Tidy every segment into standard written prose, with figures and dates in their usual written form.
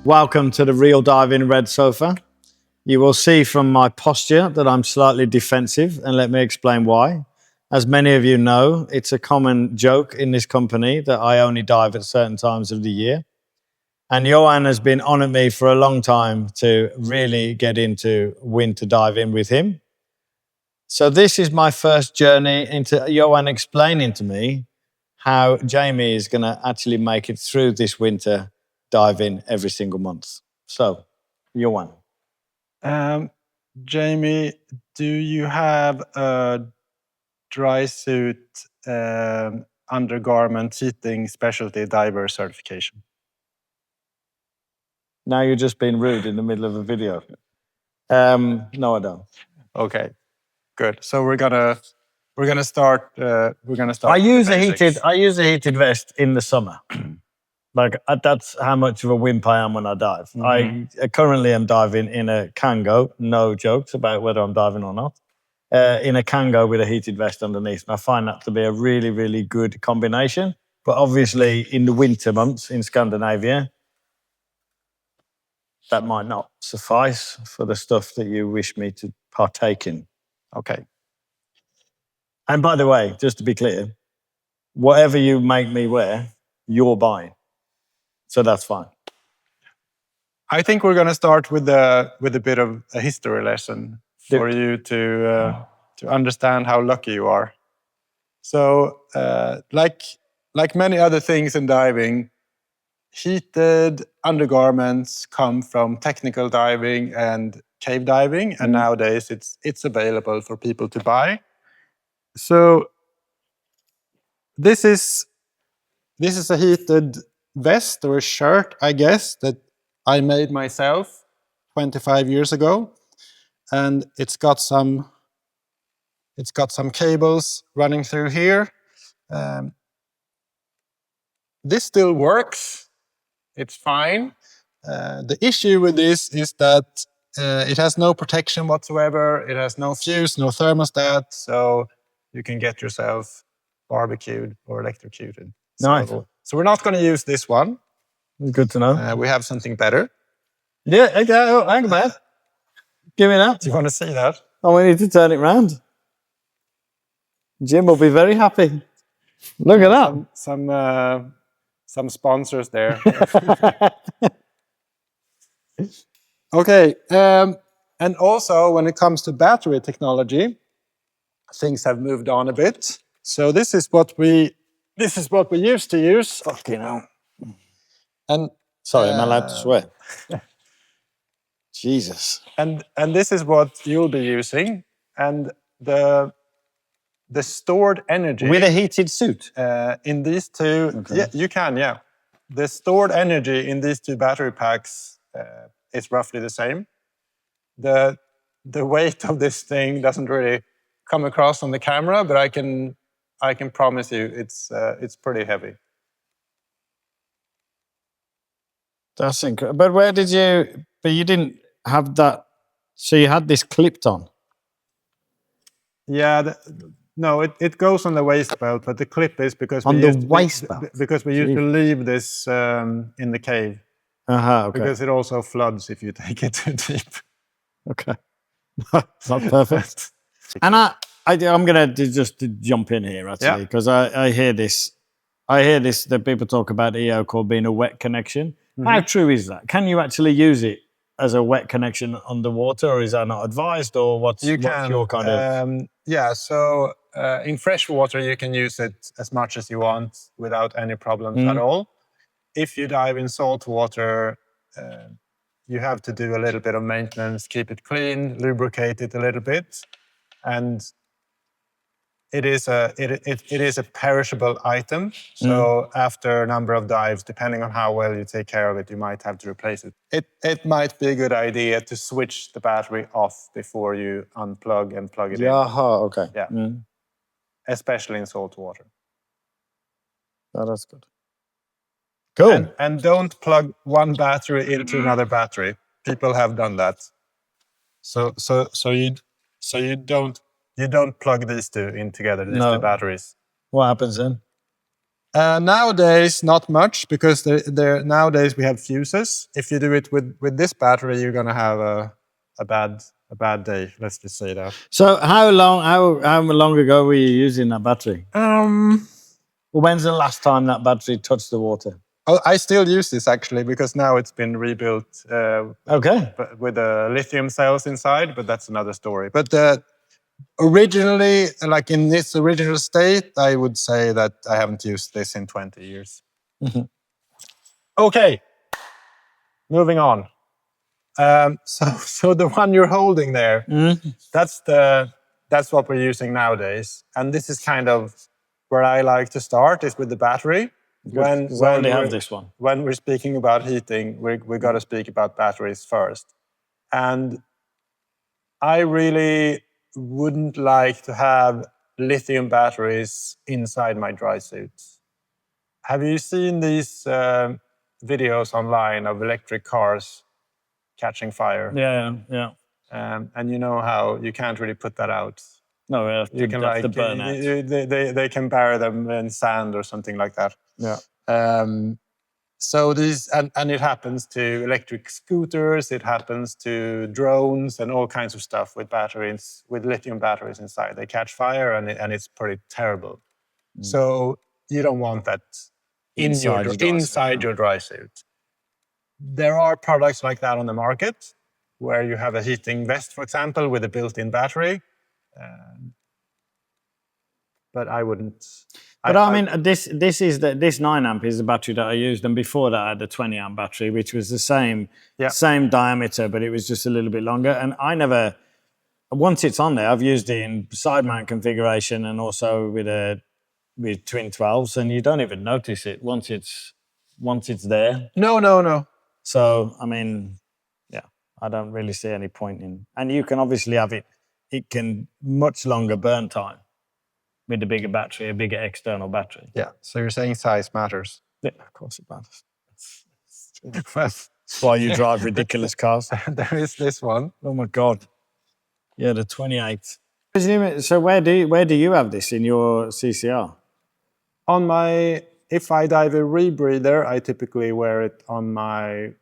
Welcome to the Real Diving Red Sofa. You will see from my posture that I'm slightly defensive, and let me explain why. As many of you know, it's a common joke in this company that I only dive at certain times of the year. And Johan has been on at me for a long time to really get into winter diving with him. So this is my first journey into Johan explaining to me how Jamie is going to actually make it through this winter diving every single month. So, Johan. Jamie, do you have a dry suit undergarment heating specialty diver certification? Now you're just being rude in the middle of a video. No, I don't. Okay, good. So we're gonna start. I use a heated vest in the summer. That's how much of a wimp I am when I dive. I currently am diving in a Kango. No jokes about whether I'm diving or not. In a Kango with a heated vest underneath. And I find that to be a really, really good combination. But obviously, in the winter months in Scandinavia, that might not suffice for the stuff that you wish me to partake in. Okay. And by the way, just to be clear, whatever you make me wear, you're buying. So that's fine. I think we're going to start with a bit of a history lesson for you to understand how lucky you are. So, like many other things in diving, heated undergarments come from technical diving and cave diving, and nowadays it's available for people to buy. So, this is a heated vest or a shirt, I guess, that I made myself 25 years ago, and it's got some cables running through here. This still works. It's fine. The issue with this is that it has no protection whatsoever. It has no fuse, no thermostat, so you can get yourself barbecued or electrocuted. Nice. So we're not going to use this one. Good to know. We have something better. Yeah, okay. Oh, hang on, man. Give me that. Do you want to see that? Oh, we need to turn it round. Jim will be very happy. Look at that. Some sponsors there. Okay. And also, when it comes to battery technology, things have moved on a bit. So this is what we used to use. Fucking hell. And sorry, am I allowed to swear? Jesus. And this is what you'll be using. And the stored energy with a heated suit in these two. Okay. Yeah, you can. Yeah, the stored energy in these two battery packs is roughly the same. The weight of this thing doesn't really come across on the camera, but I can promise you it's pretty heavy. That's incredible. But where did you? But you didn't have that. So you had this clipped on. Yeah. No, it goes on the waist belt, but the clip is because on the waist belt. Because we used to leave this in the cave. Okay. Because it also floods if you take it too deep. Okay. It's not perfect. And I'm going to just jump in here, actually, because I hear this. I hear this, that people talk about EO core being a wet connection. Mm-hmm. How true is that? Can you actually use it as a wet connection underwater, or is that not advised, or what's your kind of... Yeah, so in fresh water, you can use it as much as you want without any problems at all. If you dive in salt water, you have to do a little bit of maintenance, keep it clean, lubricate it a little bit, and it is a perishable item. So after a number of dives, depending on how well you take care of it, you might have to replace it. It might be a good idea to switch the battery off before you unplug and plug it in. Okay. Yeah. Especially in salt water. Oh, that's good. Cool. And don't plug one battery into another battery. People have done that. So you don't plug these two in together, these two batteries. What happens then? Nowadays, not much, because nowadays we have fuses. If you do it with this battery, you're gonna have a bad day. Let's just say that. So how long ago were you using that battery? Well, when's the last time that battery touched the water? Oh, I still use this actually, because now it's been rebuilt Okay. with the lithium cells inside, but that's another story. But originally, like in this original state, I would say that I haven't used this in 20 years. Okay, moving on. So the one you're holding there, that's what we're using nowadays, and this is kind of where I like to start, is with the battery. When I already have this one. When we're speaking about heating, we got to speak about batteries first. And I really wouldn't like to have lithium batteries inside my dry suits. Have you seen these videos online of electric cars catching fire? Yeah. And you know how you can't really put that out. No, You can that's the burnout. they can bury them in sand or something like that. Yeah. So these, and it happens to electric scooters, it happens to drones and all kinds of stuff with batteries, with lithium batteries inside. They catch fire and it's pretty terrible. So you don't want that inside your dry suit. There are products like that on the market, where you have a heating vest, for example, with a built-in battery. But I wouldn't. But I mean, this 9 amp is the battery that I used, and before that I had the 20 amp battery, which was the same diameter, but it was just a little bit longer. And I never, once it's on there, I've used it in side mount configuration and also with twin 12s, and you don't even notice it once it's there. No. So I mean, yeah, I don't really see any point in. And you can obviously have it. It can much longer burn time with a bigger battery, a bigger external battery. Yeah. So you're saying size matters? Yeah, of course it matters. That's why you drive ridiculous cars. There is this one. Oh my God. Yeah, the 28. So where do you have this in your CCR? On my, if I dive a rebreather, I typically wear it on my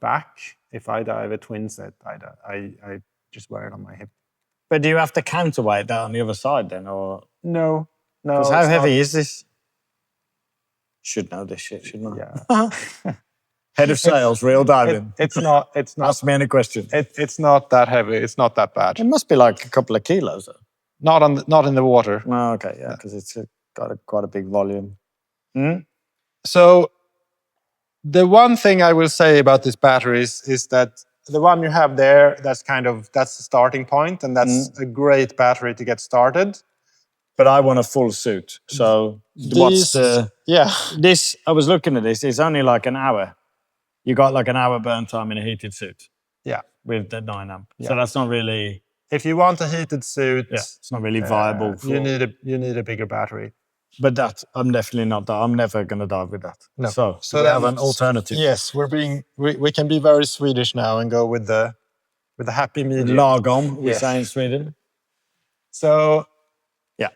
back. If I dive a twin set, I just wear it on my hip. But do you have to counterweight that on the other side then, or no? Because how heavy is this? Should know this shit, shouldn't I? Yeah. Head of sales, real diving. It's not. Ask me any question. It's not that heavy. It's not that bad. It must be like a couple of kilos, though. Not in the water. Oh, okay, yeah, because it's got quite a big volume. So the one thing I will say about these batteries is that the one you have there, that's the starting point, and that's a great battery to get started. But I want a full suit. So what's the... Yeah. This, I was looking at this, it's only like an hour. You got like an hour burn time in a heated suit. Yeah. With the 9 amp. Yeah. So that's not really... If you want a heated suit... Yeah, it's not really viable. You need a bigger battery. But that, I'm definitely not that. I'm never going to dive with that. No. So we have an alternative. Yes, we can be very Swedish now and go with the happy medium. Lagom, we say in Sweden. So yeah,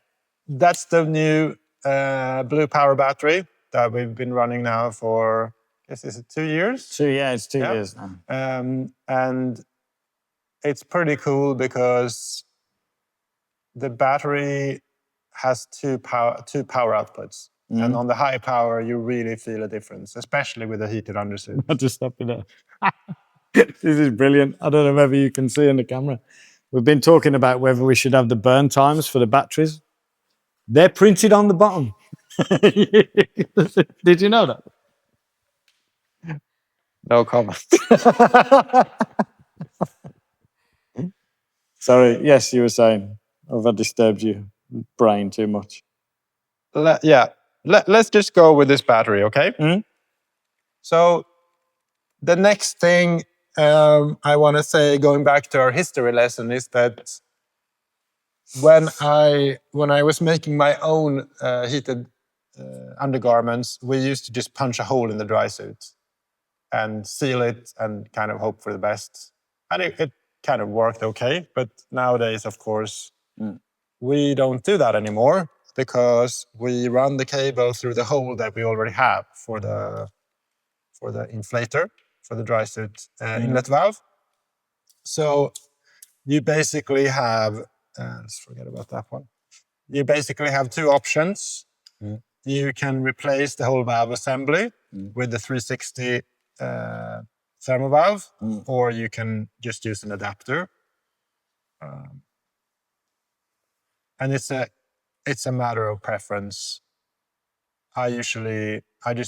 that's the new Blue Power battery that we've been running now for, I guess, is it 2 years? It's 2 years now. And it's pretty cool because the battery has two power outputs. And on the high power, you really feel a difference, especially with a heated undersuit. I'll just stop you there. This is brilliant. I don't know whether you can see in the camera. We've been talking about whether we should have the burn times for the batteries. They're printed on the bottom. Did you know that? No comment. Sorry, yes, you were saying. Have I disturbed your brain too much? Let's just go with this battery, okay? So the next thing I want to say, going back to our history lesson, is that when I was making my own heated undergarments, we used to just punch a hole in the dry suit and seal it and kind of hope for the best. And it kind of worked okay. But nowadays, of course, we don't do that anymore. because we run the cable through the hole that we already have for the inflator, for the dry suit inlet valve. So you basically have, let's forget about that one. You basically have two options. You can replace the whole valve assembly with the 360 thermal valve, or you can just use an adapter. And it's a matter of preference. I just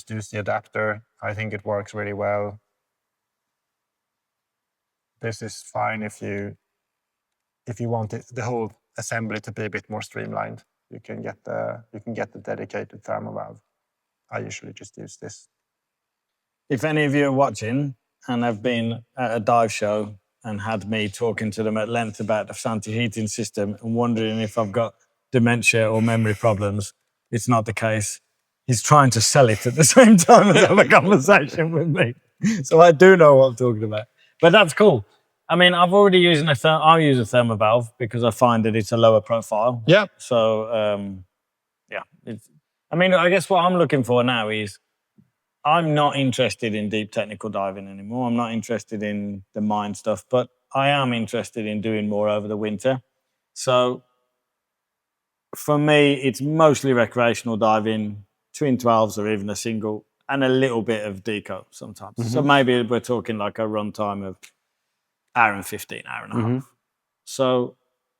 use the adapter. I think it works really well. This is fine if you want the whole assembly to be a bit more streamlined. You can get the dedicated thermal valve. I usually just use this. If any of you are watching and have been at a dive show and had me talking to them at length about the Santi heating system and wondering if I've got dementia or memory problems, it's not the case. He's trying to sell it at the same time as have a conversation with me. So I do know what I'm talking about. But that's cool. I mean, I've already used I use a thermal valve because I find that it's a lower profile. Yeah. So, yeah. I guess what I'm looking for now is I'm not interested in deep technical diving anymore. I'm not interested in the mine stuff, but I am interested in doing more over the winter. So for me, it's mostly recreational diving, twin 12s or even a single, and a little bit of deco sometimes. So maybe we're talking like a run time of hour and 15, hour and a half. So,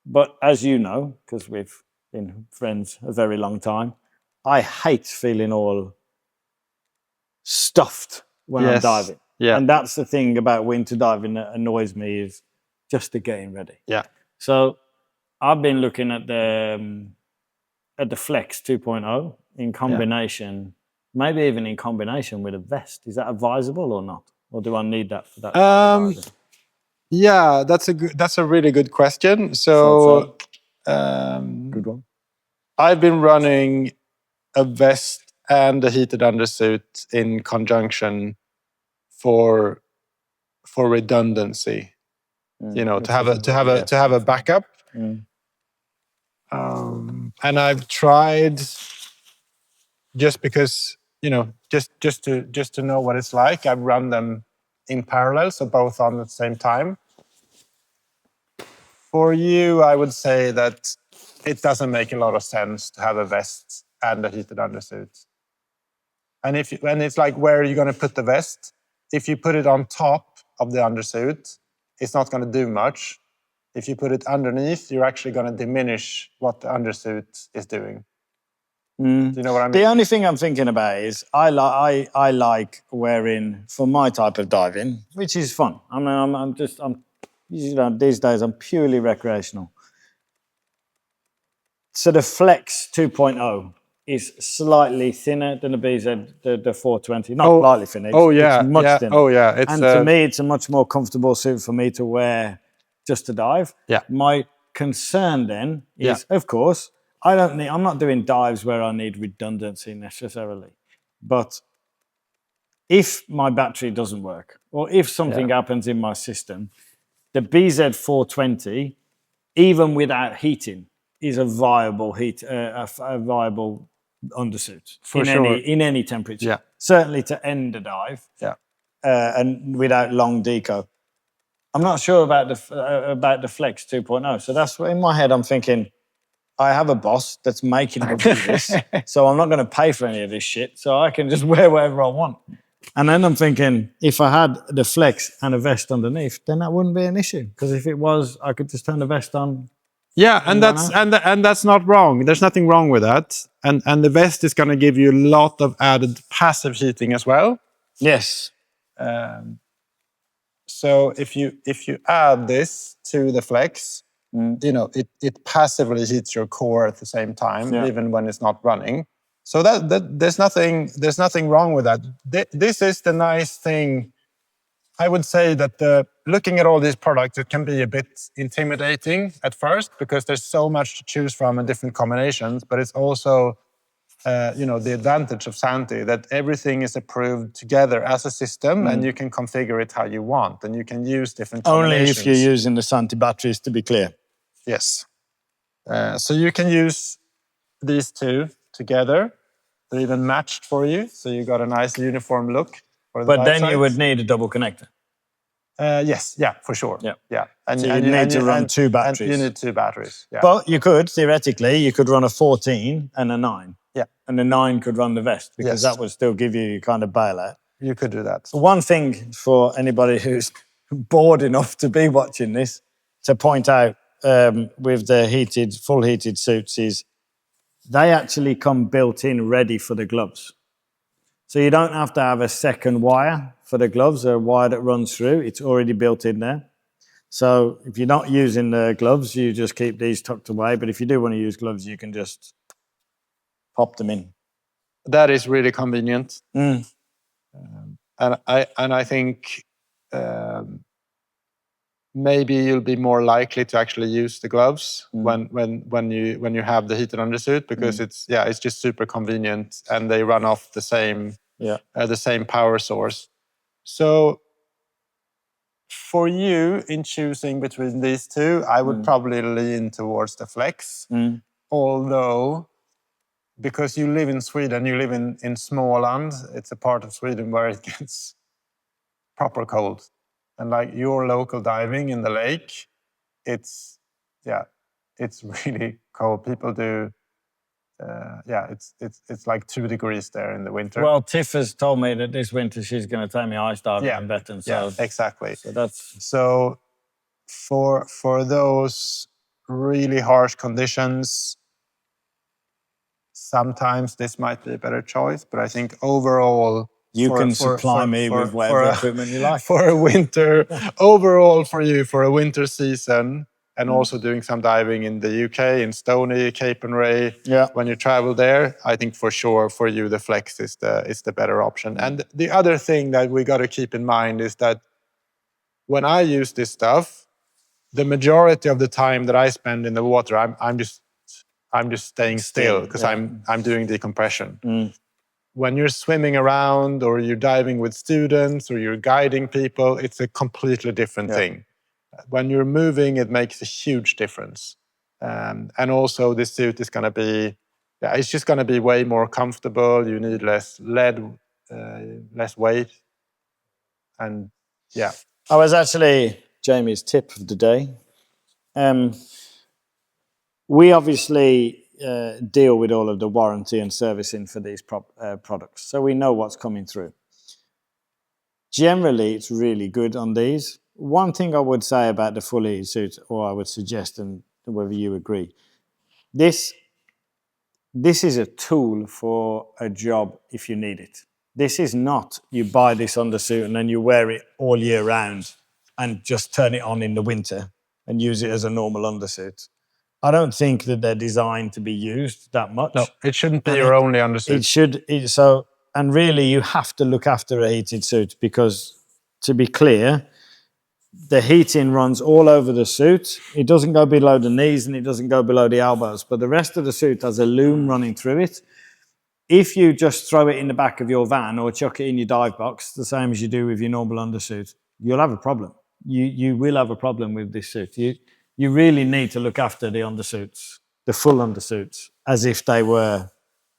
but as you know, because we've been friends a very long time, I hate feeling all stuffed when I'm diving. Yeah. And that's the thing about winter diving that annoys me is just the getting ready. Yeah. So I've been looking at the Flex 2.0 in combination, maybe even in combination with a vest. Is that advisable or not? Or do I need that for that? Yeah, that's a really good question. So Good one. I've been running a vest and a heated undersuit in conjunction for redundancy. To have a backup. And I've tried just because just to know what it's like. I've run them in parallel, so both on at the same time. For you, I would say that it doesn't make a lot of sense to have a vest and a heated undersuit. And it's like, where are you going to put the vest? If you put it on top of the undersuit, it's not going to do much. If you put it underneath, you're actually going to diminish what the undersuit is doing. Do you know what I mean? The only thing I'm thinking about is I like wearing, for my type of diving, which is fun. I mean, these days I'm purely recreational. So the Flex 2.0 is slightly thinner than the BZ, the 420. Not slightly thinner. It's much thinner. Oh yeah. And to me, it's a much more comfortable suit for me to wear just to dive. Yeah. My concern then is, of course, I'm not doing dives where I need redundancy necessarily. But if my battery doesn't work, or if something happens in my system, the BZ 420, even without heating, is a viable viable undersuit in any temperature. Yeah. Certainly to end a dive. Yeah. And without long deco. I'm not sure about the Flex 2.0. So that's in my head. I'm thinking, I have a boss that's making me do this, so I'm not going to pay for any of this shit. So I can just wear whatever I want. And then I'm thinking, if I had the Flex and a vest underneath, then that wouldn't be an issue. Because if it was, I could just turn the vest on. Yeah, and that's not wrong. There's nothing wrong with that. And the vest is going to give you a lot of added passive heating as well. Yes. So if you add this to the Flex, it passively heats your core at the same time, even when it's not running. So that there's nothing wrong with that. This is the nice thing. I would say that looking at all these products, it can be a bit intimidating at first because there's so much to choose from and different combinations. But it's also, the advantage of Santi that everything is approved together as a system, and you can configure it how you want, and you can use different combinations. Only if you're using the Santi batteries, to be clear. Yes. So you can use these two together. They're even matched for you, so you got a nice uniform look for the But dive then you sites. would need a double connector. Yes, yeah, for sure. Yeah. And So you'd need to run two batteries. And you need two batteries. Yeah. But you could, theoretically, you could run a 14 and a 9. Yeah. And the 9 could run the vest because that would still give you kind of bailout. You could do that. So one thing for anybody who's bored enough to be watching this to point out with the full heated suits is they actually come built in ready for the gloves. So you don't have to have a second wire for the gloves, a wire that runs through. It's already built in there. So if you're not using the gloves, you just keep these tucked away. But if you do want to use gloves, you can just pop them in. That is really convenient. Mm. And I think maybe you'll be more likely to actually use the gloves when you have the heated undersuit because it's just super convenient and they run off the same power source. So for you in choosing between these two, I would probably lean towards the Flex. Although, because you live in Sweden, you live in Småland, it's a part of Sweden where it gets proper cold. And like your local diving in the lake, it's really cold. People do, it's like 2 degrees there in the winter. Well, Tiff has told me that this winter she's going to take me ice diving in Betten. So, exactly. So for those really harsh conditions, sometimes this might be a better choice. But I think overall, you can supply me with whatever equipment you like for a winter. Overall, for you for a winter season. And also doing some diving in the UK, in Stoney, Cape and Ray. Yeah. When you travel there, I think for sure for you the Flex is the better option. And the other thing that we got to keep in mind is that when I use this stuff, the majority of the time that I spend in the water, I'm just staying still because I'm doing decompression. When you're swimming around or you're diving with students or you're guiding people, it's a completely different thing. When you're moving, it makes a huge difference. And also this suit is going to be, it's just going to be way more comfortable. You need less weight. And I was actually Jamie's tip of the day. We obviously deal with all of the warranty and servicing for these products. So we know what's coming through. Generally, it's really good on these. One thing I would say about the full heated suit, or I would suggest, and whether you agree, this is a tool for a job if you need it. This is not you buy this undersuit and then you wear it all year round and just turn it on in the winter and use it as a normal undersuit. I don't think that they're designed to be used that much. No, it shouldn't be your only undersuit. And really you have to look after a heated suit because, to be clear, the heating runs all over the suit. It doesn't go below the knees and it doesn't go below the elbows, but the rest of the suit has a loom running through it. If you just throw it in the back of your van or chuck it in your dive box, the same as you do with your normal undersuit, you'll have a problem. You will have a problem with this suit. You really need to look after the undersuits, the full undersuits, as if they were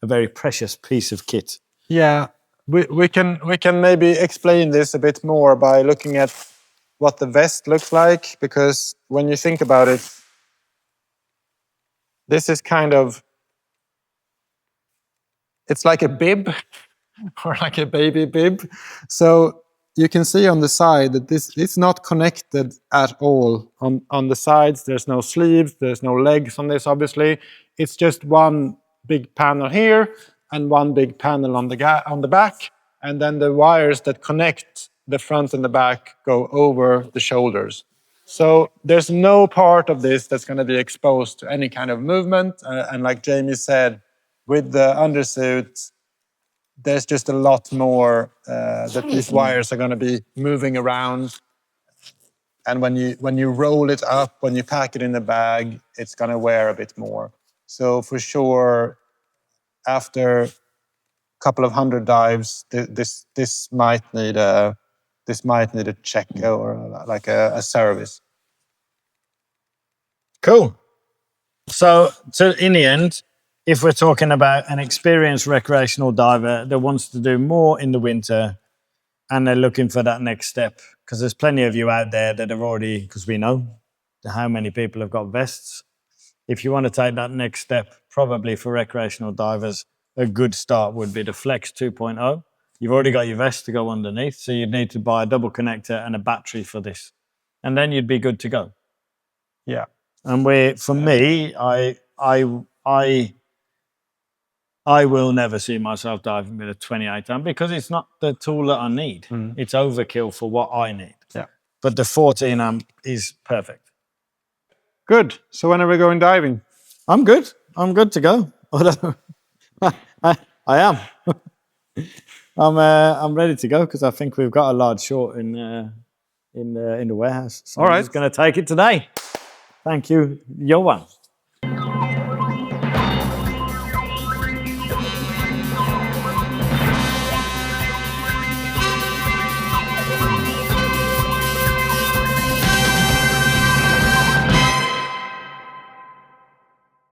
a very precious piece of kit. Yeah, we can maybe explain this a bit more by looking at what the vest looks like, because when you think about it, this is kind of, it's like a bib or like a baby bib. So you can see on the side that it's not connected at all. On the sides, there's no sleeves, there's no legs on this, obviously. It's just one big panel here and one big panel on the back. And then the wires that connect the front and the back go over the shoulders. So there's no part of this that's going to be exposed to any kind of movement. And like Jamie said, with the undersuit, there's just a lot more that these wires are going to be moving around. And when you roll it up, when you pack it in a bag, it's going to wear a bit more. So for sure, after a couple of 100 dives, this might need a check or like a service. Cool. So in the end, if we're talking about an experienced recreational diver that wants to do more in the winter and they're looking for that next step, because there's plenty of you out there that have already, because we know how many people have got vests. If you want to take that next step, probably for recreational divers, a good start would be the Flex 2.0. You've already got your vest to go underneath, so you'd need to buy a double connector and a battery for this. And then you'd be good to go. Yeah. And for me, I will never see myself diving with a 28 ton because it's not the tool that I need. It's overkill for what I need. Yeah. But the 14 amp is perfect. Good. So when are we going diving? I'm good. I'm good to go. Although I am. I'm ready to go because I think we've got a large short in the warehouse. So All I'm right. just going to take it today. Thank you, Johan.